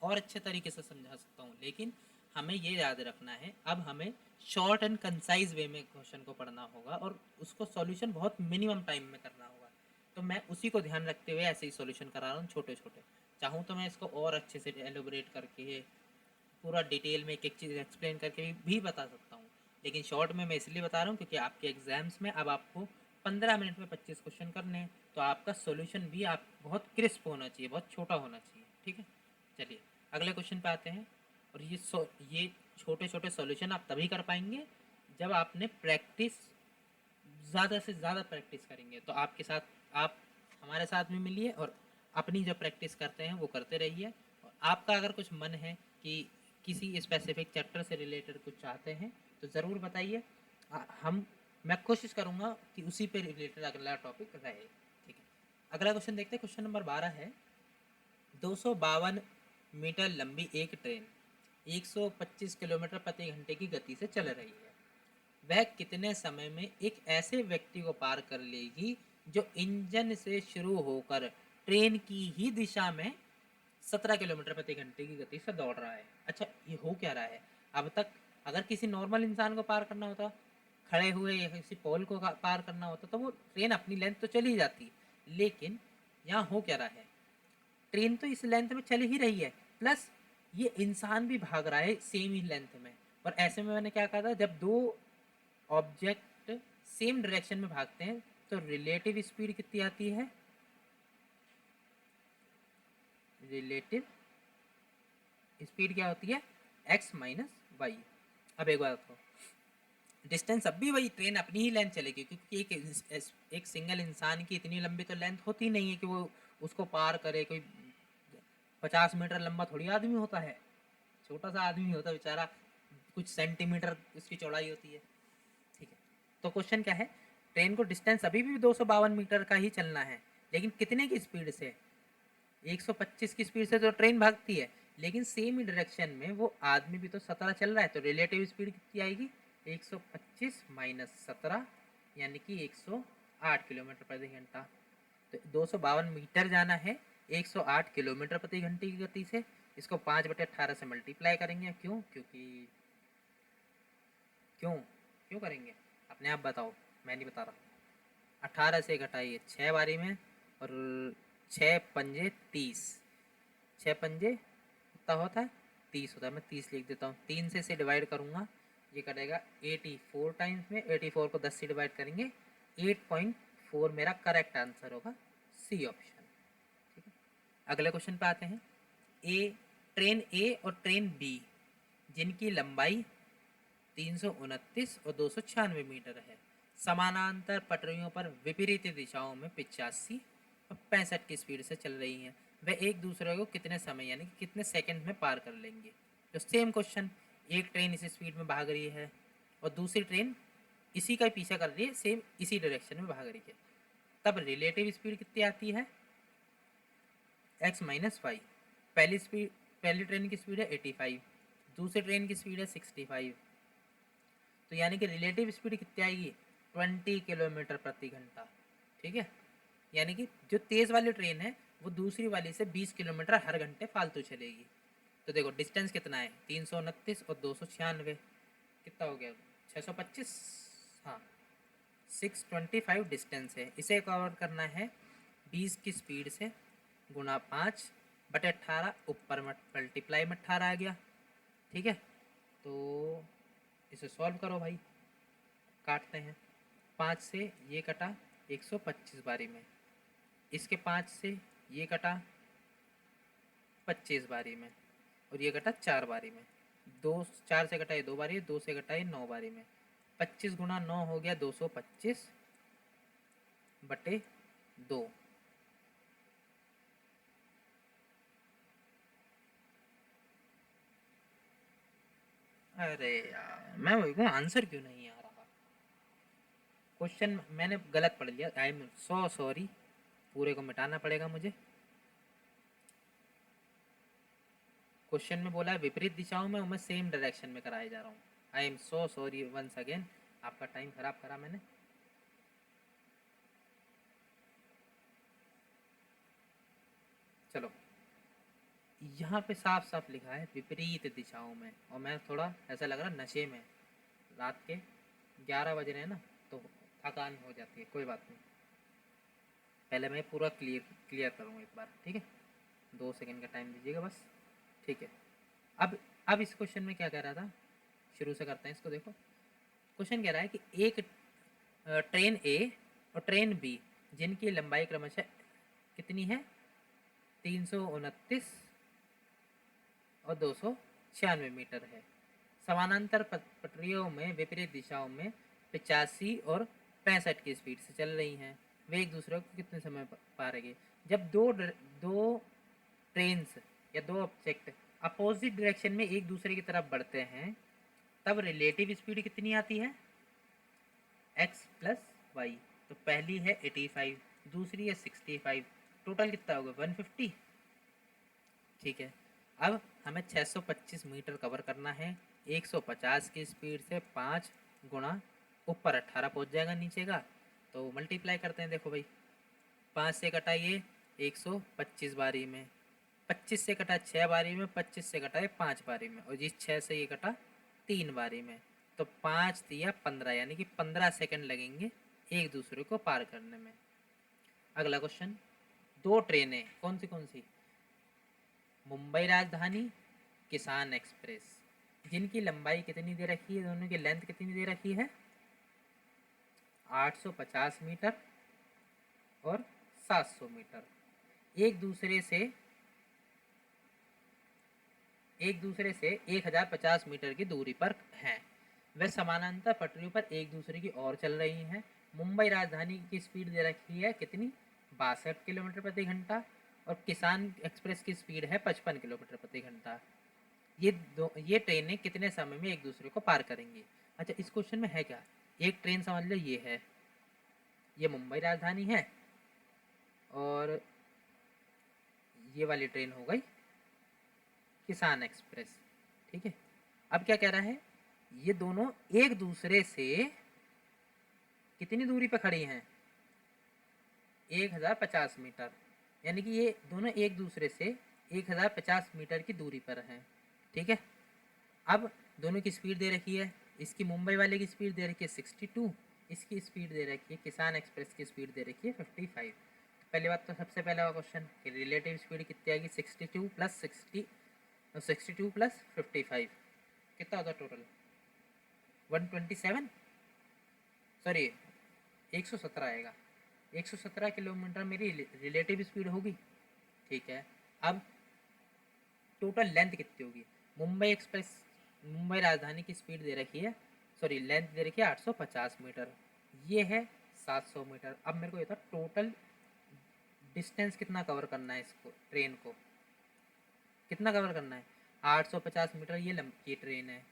और अच्छे तरीके से समझा सकता हूँ, लेकिन हमें ये याद रखना है, अब हमें शॉर्ट एंड कंसाइज वे में क्वेश्चन को पढ़ना होगा और उसको सॉल्यूशन बहुत मिनिमम टाइम में करना होगा। तो मैं उसी को ध्यान रखते हुए ऐसे ही सॉल्यूशन करा रहा हूँ छोटे छोटे। चाहूँ तो मैं इसको और अच्छे से एलोबरेट करके पूरा डिटेल में एक एक चीज़ एक्सप्लेन करके भी बता सकता हूँ, लेकिन शॉर्ट में मैं इसलिए बता रहा हूँ क्योंकि आपके एग्जाम्स में अब आपको 15 मिनट में 25 क्वेश्चन करने हैं, तो आपका सॉल्यूशन भी आप बहुत क्रिस्प होना चाहिए, बहुत छोटा होना चाहिए, ठीक है। चलिए अगले क्वेश्चन पे आते हैं। और ये छोटे छोटे सॉल्यूशन आप तभी कर पाएंगे जब आपने प्रैक्टिस ज़्यादा से ज़्यादा प्रैक्टिस करेंगे। तो आपके साथ आप हमारे साथ में मिलिए और अपनी जो प्रैक्टिस करते हैं वो करते रहिए। और आपका अगर कुछ मन है कि किसी स्पेसिफिक चैप्टर से रिलेटेड कुछ चाहते हैं तो ज़रूर बताइए, हम मैं कोशिश करूँगा कि उसी पे रिलेटेड अगला टॉपिक रहे, ठीक है। अगला क्वेश्चन देखते हैं, क्वेश्चन नंबर 12 है। 252 मीटर लंबी एक ट्रेन 125 किलोमीटर प्रति घंटे की गति से चल रही है, वह कितने समय में एक ऐसे व्यक्ति को पार कर लेगी जो इंजन से शुरू होकर ट्रेन की ही दिशा में 17 किलोमीटर प्रति घंटे की गति से दौड़ रहा है। अच्छा, ये हो क्या रहा है, अब तक अगर किसी नॉर्मल इंसान को पार करना होता, खड़े हुए या किसी पोल को पार करना होता, तो वो ट्रेन अपनी लेंथ तो चली जाती, लेकिन यहाँ हो क्या रहा है, ट्रेन तो इस लेंथ में चल ही रही है, प्लस ये इंसान भी भाग रहा है सेम ही लेंथ में। और ऐसे में मैंने क्या कहा था, जब दो ऑब्जेक्ट सेम डायरेक्शन में भागते हैं तो रिलेटिव स्पीड कितनी आती है, रिलेटिव स्पीड क्या होती है, x माइनस वाई। अब एक बात बताओ, डिस्टेंस अब भी वही, ट्रेन अपनी ही लेंथ चलेगी, क्योंकि एक सिंगल इंसान की इतनी लंबी तो लेंथ होती नहीं है कि वो उसको पार करे। कोई 50 मीटर लंबा थोड़ी आदमी होता है, छोटा सा आदमी होता है बेचारा, कुछ सेंटीमीटर उसकी चौड़ाई होती है, ठीक है। तो क्वेश्चन क्या है, ट्रेन को डिस्टेंस अभी भी 252 मीटर का ही चलना है, लेकिन कितने की स्पीड से, 125 की स्पीड से तो ट्रेन भागती है, लेकिन सेम ही डायरेक्शन में वो आदमी भी तो 17 चल रहा है, तो रिलेटिव स्पीड कितनी आएगी, 125 माइनस 17, यानी कि 108 किलोमीटर प्रति घंटा। तो 252 मीटर जाना है 108 किलोमीटर प्रति घंटे की गति से, इसको 5/18 से मल्टीप्लाई करेंगे। क्यों, क्यों क्यों करेंगे, अपने आप बताओ, मैं नहीं बता रहा। 18 से घटाइए 6 बारी में, और 6 पंजे 30, 6 पंजे कितना होता है, 30 होता है। मैं 30 लिख देता हूँ, 3 से इसे डिवाइड करूँगा, ये कटेगा 84 टाइम्स में, 84 को 10 से डिवाइड करेंगे, 8.4 मेरा करेक्ट आंसर होगा, सी ऑप्शन, ठीक है। अगले क्वेश्चन पे आते हैं। ट्रेन ए और ट्रेन बी जिनकी लंबाई 329 और 296 मीटर है, समानांतर पटरियों पर विपरीत दिशाओं में 85 और 65 की स्पीड से चल रही हैं, वे एक दूसरे को कितने समय यानी कि कितने सेकंड में पार कर लेंगे। तो सेम क्वेश्चन, एक ट्रेन इसी स्पीड में भाग रही है और दूसरी ट्रेन इसी का पीछा कर रही है, सेम इसी डायरेक्शन में भाग रही है, तब रिलेटिव स्पीड कितनी आती है, x माइनस वाई। पहली स्पीड पहली ट्रेन की स्पीड है 85, दूसरी ट्रेन की स्पीड है 65, तो यानी कि रिलेटिव स्पीड कितनी आएगी 20 किलोमीटर प्रति घंटा। ठीक है, यानी कि जो तेज़ वाली ट्रेन है वो दूसरी वाली से 20 किलोमीटर हर घंटे फालतू चलेगी। तो देखो डिस्टेंस कितना है 329 और 296, कितना हो गया 625, हाँ 625 डिस्टेंस है। इसे कवर करना है 20 की स्पीड से गुना 5/18, ऊपर मल्टीप्लाई में 18 आ गया। ठीक है, तो इसे सॉल्व करो भाई, काटते हैं। 5 से ये कटा 125 बारी में, इसके 5 से ये कटा 25 बारी में, और ये कटा 4 बारी में। 4 से कटा ये 2 बारी, 2 से कटा ये 9 बारी में। 25 गुना 9 हो गया 225/2। अरे यार मैं वही कहूँ, आंसर क्यों नहीं आ रहा। क्वेश्चन मैंने गलत पढ़ लिया, आई एम सो सॉरी, पूरे को मिटाना पड़ेगा मुझे। क्वेश्चन में बोला है विपरीत दिशाओं में, मैं सेम डायरेक्शन में कराए जा रहा हूँ। I am so sorry once again, आपका टाइम खराब करा मैंने। चलो, यहाँ पे साफ साफ लिखा है विपरीत दिशाओं में, और मैं थोड़ा ऐसा लग रहा नशे में, रात के 11 बज रहे हैं ना, तो थकान हो जाती है। कोई बात नहीं, पहले मैं पूरा क्लियर करूँगा एक बार, ठीक है। 2 सेकंड का टाइम दीजिएगा बस, ठीक है। अब इस क्वेश्चन में क्या कह रहा था, शुरू से करते हैं इसको। देखो क्वेश्चन कह रहा है कि एक ट्रेन ए और ट्रेन बी जिनकी लंबाई क्रमशः कितनी है 329 और 296 मीटर है, समानांतर पटरियों में विपरीत दिशाओं में 85 और 65 की स्पीड से चल रही हैं, वे एक दूसरे को कितने समय पारेंगे। जब दो ट्रेन्स या दो ऑब्जेक्ट अपोजिट डायरेक्शन में एक दूसरे की तरफ बढ़ते हैं, तब रिलेटिव स्पीड कितनी आती है x प्लस वाई। तो पहली है 85, दूसरी है 65, टोटल कितना होगा 150। ठीक है, अब हमें 625 मीटर कवर करना है 150 की स्पीड से, 5 गुणा ऊपर 18 पहुंच जाएगा नीचे का, तो मल्टीप्लाई करते हैं। देखो भाई 5 से कटाइए 125 बारी में, 25 से कटा 6 बारी में, 25 से कटा 5 बारी में, और जिस 6 से ये कटा 3 बारी में, तो 5 दिया 15, यानी कि 15 सेकंड लगेंगे एक दूसरे को पार करने में। अगला क्वेश्चन, दो ट्रेनें कौन सी मुंबई राजधानी किसान एक्सप्रेस, जिनकी लंबाई कितनी दे रखी है, दोनों की लेंथ कितनी दे रखी है 850 मीटर और 700 मीटर, एक दूसरे से 1050 मीटर की दूरी पर हैं, वे समानांतर पटरियों पर एक दूसरे की ओर चल रही हैं। मुंबई राजधानी की स्पीड दे रखी है कितनी 62 किलोमीटर प्रति घंटा, और किसान एक्सप्रेस की स्पीड है 55 किलोमीटर प्रति घंटा। ये ट्रेनें कितने समय में एक दूसरे को पार करेंगी। अच्छा, इस क्वेश्चन में है क्या, एक ट्रेन समझ लो ये है, ये मुंबई राजधानी है, और ये वाली ट्रेन हो गई किसान एक्सप्रेस। ठीक है, अब क्या कह रहा है, ये दोनों एक दूसरे से कितनी दूरी पर खड़ी हैं 1050 मीटर, यानी कि ये दोनों एक दूसरे से 1050 मीटर की दूरी पर हैं। ठीक है, अब दोनों की स्पीड दे रखी है, इसकी मुंबई वाले की स्पीड दे रखी है 62, इसकी स्पीड दे रखी है किसान एक्सप्रेस की स्पीड दे रखी है 55। तो पहली बात तो सबसे पहला क्वेश्चन कि रिलेटिव स्पीड कितनी आएगी 62 प्लस 55 कितना होता टोटल 127, सॉरी 117 आएगा। 117 किलोमीटर मेरी रिलेटिव स्पीड होगी। ठीक है, अब टोटल लेंथ कितनी होगी, मुंबई राजधानी की स्पीड दे रखी है, सॉरी लेंथ दे रखी है 850 मीटर, ये है 700 मीटर। अब मेरे को ये था टोटल डिस्टेंस कितना कवर करना है, इसको ट्रेन को कितना कवर करना है 850 मीटर, ये ट्रेन है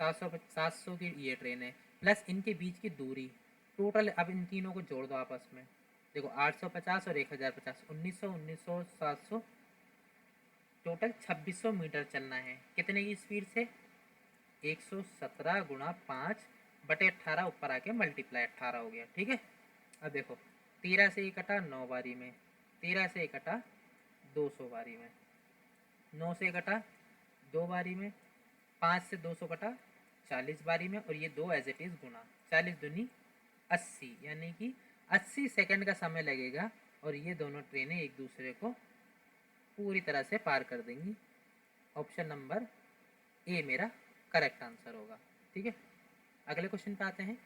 700 की ये ट्रेन है, प्लस इनके बीच की दूरी टोटल। अब इन तीनों को जोड़ दो आपस में, देखो 850 और 1050, 1900, 700, टोटल 2600 मीटर चलना है। कितने की स्पीड से? 117 गुणा 5/18 ऊपर आके मल्टीप्लाई 18 हो गया। ठीक है, अब देखो 13 से ये कटा 9 बारी में, 13 से ये कटा 200 बारी में, 9 से कटा 2 बारी में, 5 से 200 कटा 40 बारी में, और ये 2 एज इट इज़ गुना 40 दूनी 80, यानी कि 80 सेकंड का समय लगेगा और ये दोनों ट्रेनें एक दूसरे को पूरी तरह से पार कर देंगी। ऑप्शन नंबर ए मेरा करेक्ट आंसर होगा। ठीक है, अगले क्वेश्चन पे आते हैं।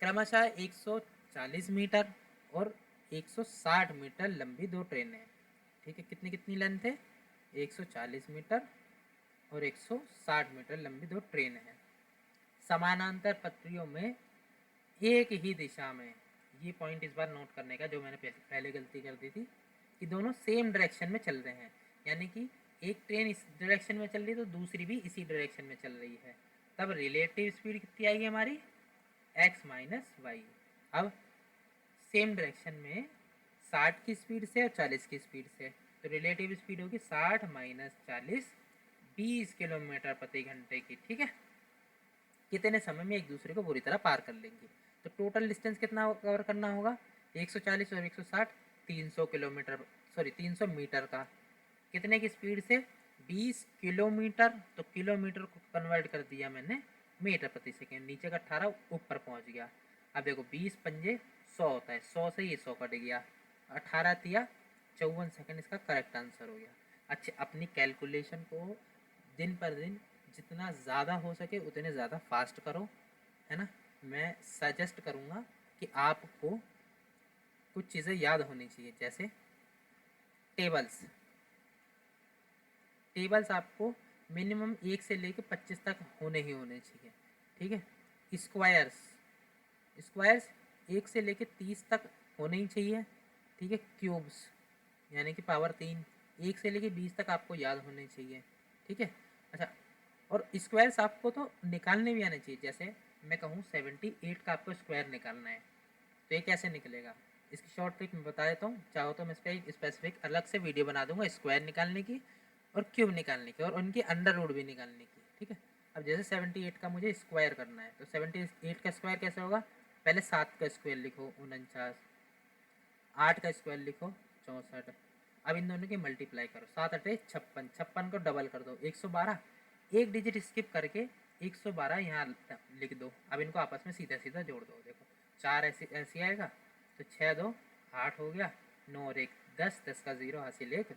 क्रमशः 140 मीटर और 160 मीटर लंबी दो ट्रेनें हैं। ठीक है, कितनी कितनी लेंथ है? 140 मीटर और 160 मीटर लंबी दो ट्रेन हैं। समानांतर पटरियों में एक ही दिशा में, ये पॉइंट इस बार नोट करने का जो मैंने पहले गलती कर दी थी, कि दोनों सेम डायरेक्शन में चल रहे हैं, यानी कि एक ट्रेन इस डायरेक्शन में चल रही है तो दूसरी भी इसी डायरेक्शन में चल रही है, तब रिलेटिव स्पीड कितनी आएगी हमारी? x minus Y. अब सेम डायरेक्शन में 60 की स्पीड से और 40 की स्पीड से, तो रिलेटिव स्पीड होगी 60 माइनस 40, 20 किलोमीटर प्रति घंटे की। ठीक है, कितने समय में एक दूसरे को पूरी तरह पार कर लेंगे? तो टोटल डिस्टेंस कितना कवर करना होगा? 140 और 160, 300 किलोमीटर, सॉरी 300 मीटर का। कितने की स्पीड से? 20 किलोमीटर, तो किलोमीटर को कन्वर्ट कर दिया मैंने मीटर प्रति सेकेंड, नीचे का 18 ऊपर पहुंच गया। अब देखो 20 पंजे 100 होता है, 100 से ये 100 कट गया, 18 तिया 54 सेकेंड इसका करेक्ट आंसर हो गया। अच्छा, अपनी कैलकुलेशन को दिन पर दिन जितना ज़्यादा हो सके उतने ज़्यादा फास्ट करो, है ना। मैं सजेस्ट करूँगा कि आपको कुछ चीज़ें याद होनी चाहिए, जैसे टेबल्स। टेबल्स आपको मिनिमम 1 से लेकर 25 तक होने ही होने चाहिए। ठीक है, स्क्वायर्स, स्क्वायर्स 1 से लेकर 30 तक होने ही चाहिए। ठीक है, क्यूब्स यानी कि पावर 3 1 से लेकर 20 तक आपको याद होने चाहिए। ठीक है, अच्छा, और स्क्वायर्स आपको तो निकालने भी आने चाहिए। जैसे मैं कहूँ 78 का आपको स्क्वायर निकालना है, तो ये कैसे निकलेगा? इसकी शॉर्ट ट्रिक मैं बता देता हूँ, चाहो तो मैं इस पर एक स्पेसिफिक अलग से वीडियो बना दूंगा स्क्वायर निकालने की और क्यूब निकालने की और उनकी अंडर रूट भी निकालने की। ठीक है, अब जैसे 78 का मुझे स्क्वायर करना है, तो 78 का स्क्वायर कैसे होगा? पहले 7 का स्क्वायर लिखो 49, 8 का स्क्वायर लिखो 64, अब इन दोनों की मल्टीप्लाई करो, 7 अठे 56, 56 को डबल कर दो 112, एक डिजिट स्किप करके 112 यहाँ लिख दो। अब इनको आपस में सीधा सीधा जोड़ दो, देखो 4 ऐसे आएगा, तो 6 2 8 हो गया, 9 और 1 10, 10 का 0 हासिल 1,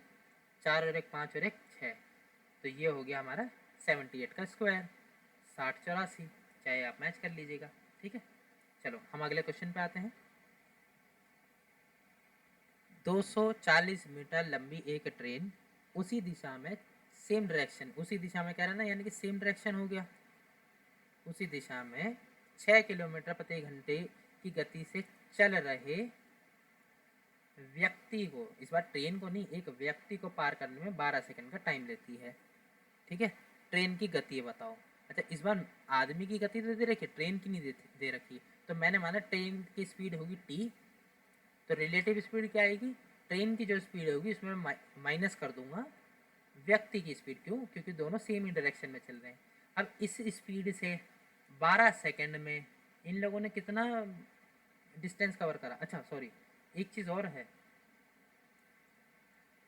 4 और 1 5 और 1 6, तो ये हो गया हमारा 78 का स्क्वायर, 60 84, चाहे आप मैच कर लीजिएगा। ठीक है, चलो हम अगले क्वेश्चन पे आते हैं। 240 मीटर लंबी एक ट्रेन उसी दिशा में, सेम डायरेक्शन, उसी दिशा में कह रहा है ना, यानी कि सेम डायरेक्शन हो गया, उसी दिशा में 6 किलोमीटर प्रति घंटे की गति से चल रहे व्यक्ति को, इस बार ट्रेन को नहीं, एक व्यक्ति को पार करने में 12 सेकंड का टाइम लेती है। ठीक है, ट्रेन की गति बताओ। अच्छा, इस बार आदमी की गति तो दे रखी, ट्रेन की नहीं दे रखी, तो मैंने माना ट्रेन की स्पीड होगी टी, तो रिलेटिव स्पीड क्या आएगी? ट्रेन की जो स्पीड होगी उसमें माइनस कर दूंगा व्यक्ति की स्पीड, क्यों? क्योंकि दोनों सेम ही डायरेक्शन में चल रहे हैं। अब इस स्पीड से 12 सेकंड में इन लोगों ने कितना डिस्टेंस कवर करा? अच्छा सॉरी, एक चीज़ और है,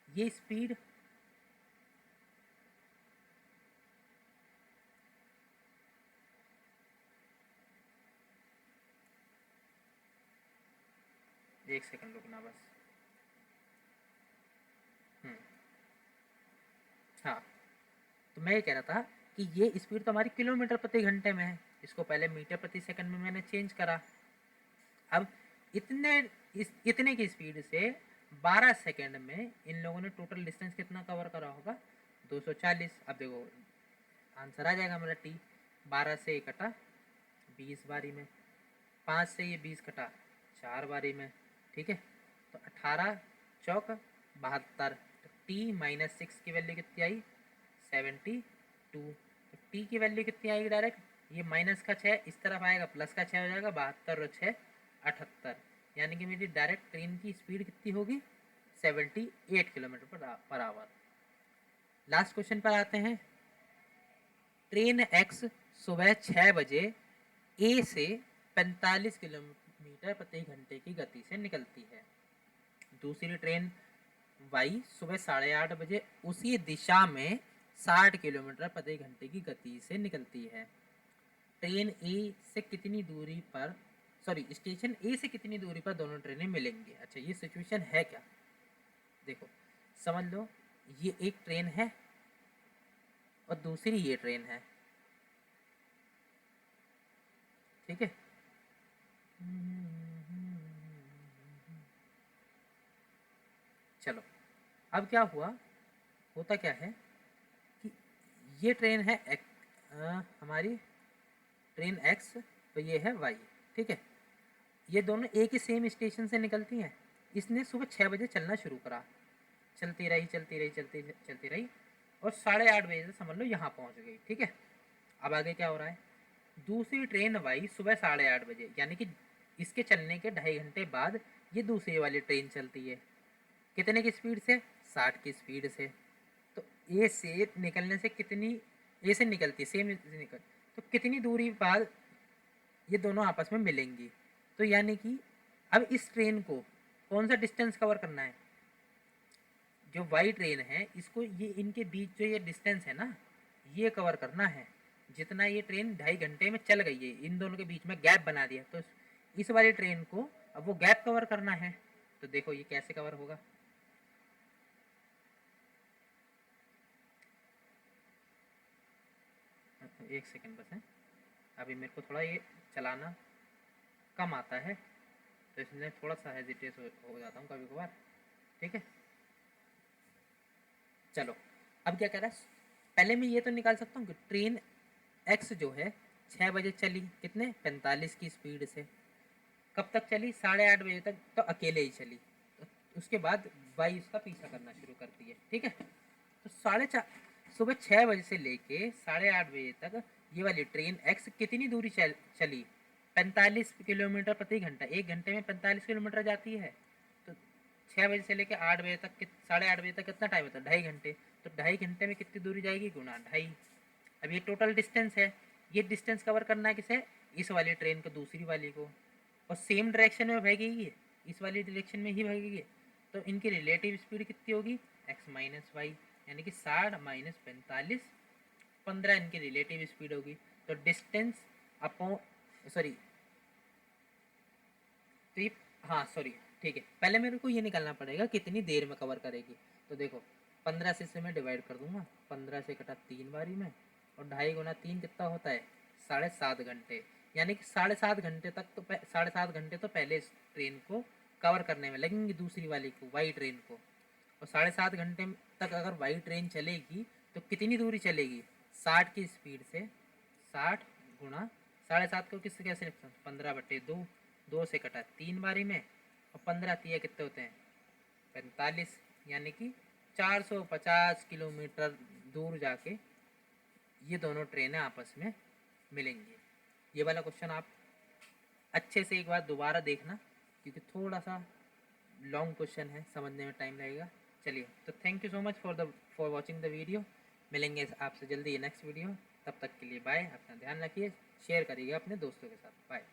ये स्पीड एक सेकंड रुकना बस। हाँ, तो मैं ये कह रहा था कि ये स्पीड तो हमारी किलोमीटर प्रति घंटे में है, इसको पहले मीटर प्रति सेकंड में मैंने चेंज करा। अब इतने की स्पीड से 12 सेकंड में इन लोगों ने टोटल डिस्टेंस कितना कवर करा होगा? 240। अब देखो आंसर आ जाएगा मेरा टी, 12 से ये कटा 20 बारी में, 5 से ये 20 कटा 4 बारी में। ठीक है, तो 18 चौक 72, तो टी माइनस 6 की वैल्यू कितनी आई? 72। तो टी की वैल्यू कितनी आएगी? डायरेक्ट ये माइनस का 6 इस तरफ आएगा, प्लस का 6 हो जाएगा, 72 और 6 78, यानी कि मेरी डायरेक्ट ट्रेन की स्पीड कितनी होगी? 78 kilometre per hour. Last question पर आते हैं। ट्रेन एक्स सुबह 6 बजे ए से 45 किलोमीटर प्रति घंटे की गति से निकलती है। दूसरी ट्रेन वाई सुबह 8:30 बजे उसी दिशा में 60 किलोमीटर प्रति घंटे की गति से निकलती है। ट्रेन ए से कितनी दूरी पर, सॉरी, स्टेशन ए से कितनी दूरी पर दोनों ट्रेनें मिलेंगी। अच्छा, ये सिचुएशन है क्या, देखो समझ लो। ये एक ट्रेन है और दूसरी ये ट्रेन है, ठीक है। चलो, अब क्या हुआ, होता क्या है कि ये ट्रेन है हमारी ट्रेन एक्स, तो ये है वाई, ठीक है। ये दोनों एक ही सेम स्टेशन से निकलती हैं। इसने सुबह 6 बजे चलना शुरू करा, चलती रही चलती रही चलती रही और 8:30 बजे से समझ लो यहाँ पहुँच गई, ठीक है। अब आगे क्या हो रहा है, दूसरी ट्रेन वाई सुबह 8:30 बजे, यानी कि इसके चलने के 2.5 घंटे बाद ये दूसरी वाली ट्रेन चलती है। कितने की स्पीड से, 60 की स्पीड से। तो ए से निकलने से कितनी, ए से निकलती है सेम निकल, तो कितनी दूरी बाद ये दोनों आपस में मिलेंगी। तो यानी कि अब इस ट्रेन को कौन सा डिस्टेंस कवर करना है, जो वाई ट्रेन है इसको ये इनके बीच जो ये डिस्टेंस है ना, ये कवर करना है। जितना ये ट्रेन 2.5 घंटे में चल गई है, इन दोनों के बीच में गैप बना दिया, तो इस वाली ट्रेन को अब वो गैप कवर करना है। तो देखो ये कैसे कवर होगा। एक सेकंड बस है, अभी मेरे को थोड़ा ये चलाना कम आता है, तो इसलिए थोड़ा सा हेजिटेट हो जाता हूँ कभी कभार, ठीक है। चलो, अब क्या कह रहा है, पहले मैं ये तो निकाल सकता हूँ कि ट्रेन एक्स जो है 6 बजे चली, कितने, 45 की स्पीड से। कब तक चली, 8:30 बजे तक तो अकेले ही चली। तो उसके बाद वाई उसका पीछा करना शुरू करती है, ठीक है। तो 4:30 सुबह 6 बजे से लेके 8:30 बजे तक ये वाली ट्रेन एक्स कितनी दूरी चली, 45 किलोमीटर प्रति घंटा। 1 घंटे में 45 किलोमीटर जाती है। तो 6 बजे से लेके 8 बजे तक, 8:30 बजे तक कितना टाइम होता है, 2.5 घंटे। तो 2.5 घंटे में कितनी दूरी जाएगी, गुना 2.5। अब ये टोटल डिस्टेंस है, ये डिस्टेंस कवर करना है किसे, इस वाली ट्रेन को दूसरी वाली को, और सेम डायरेक्शन में भागेगी, इस वाली डायरेक्शन में ही भागेगी। तो इनकी रिलेटिव स्पीड कितनी होगी, एक्स माइनस वाई, यानी कि 60 माइनस 45, 15 इनकी रिलेटिव स्पीड होगी। तो डिस्टेंस अपॉन, सॉरी, तो ये, हाँ सॉरी, ठीक है, पहले मेरे को ये निकालना पड़ेगा कितनी देर में कवर करेगी। तो देखो 15 से मैं डिवाइड कर दूंगा, 15 से कटा 3 बारी में, और 2.5 × 3 कितना होता है, 7.5 घंटे। यानी कि 7.5 घंटे तक तो 7.5 घंटे तो पहले इस ट्रेन को कवर करने में लगेंगे, दूसरी वाली को, वाई ट्रेन को। और 7.5 घंटे तक अगर वाई ट्रेन चलेगी तो कितनी दूरी चलेगी, 60 की स्पीड से, 60 गुणा 7.5 को किससे कैसे लिखते हैं, 15/2, 2 से कटा 3 बारी में, और 15 तिया कितने होते हैं, 45, यानी कि 450 किलोमीटर दूर जाके ये दोनों ट्रेनें आपस में मिलेंगी। ये वाला क्वेश्चन आप अच्छे से एक बार दोबारा देखना, क्योंकि थोड़ा सा लॉन्ग क्वेश्चन है, समझने में टाइम लगेगा। चलिए, तो thank you so much for watching the video. मिलेंगे आपसे जल्दी नेक्स्ट वीडियो, तब तक के लिए बाय, अपना ध्यान रखिए, शेयर करिएगा अपने दोस्तों के साथ, बाय।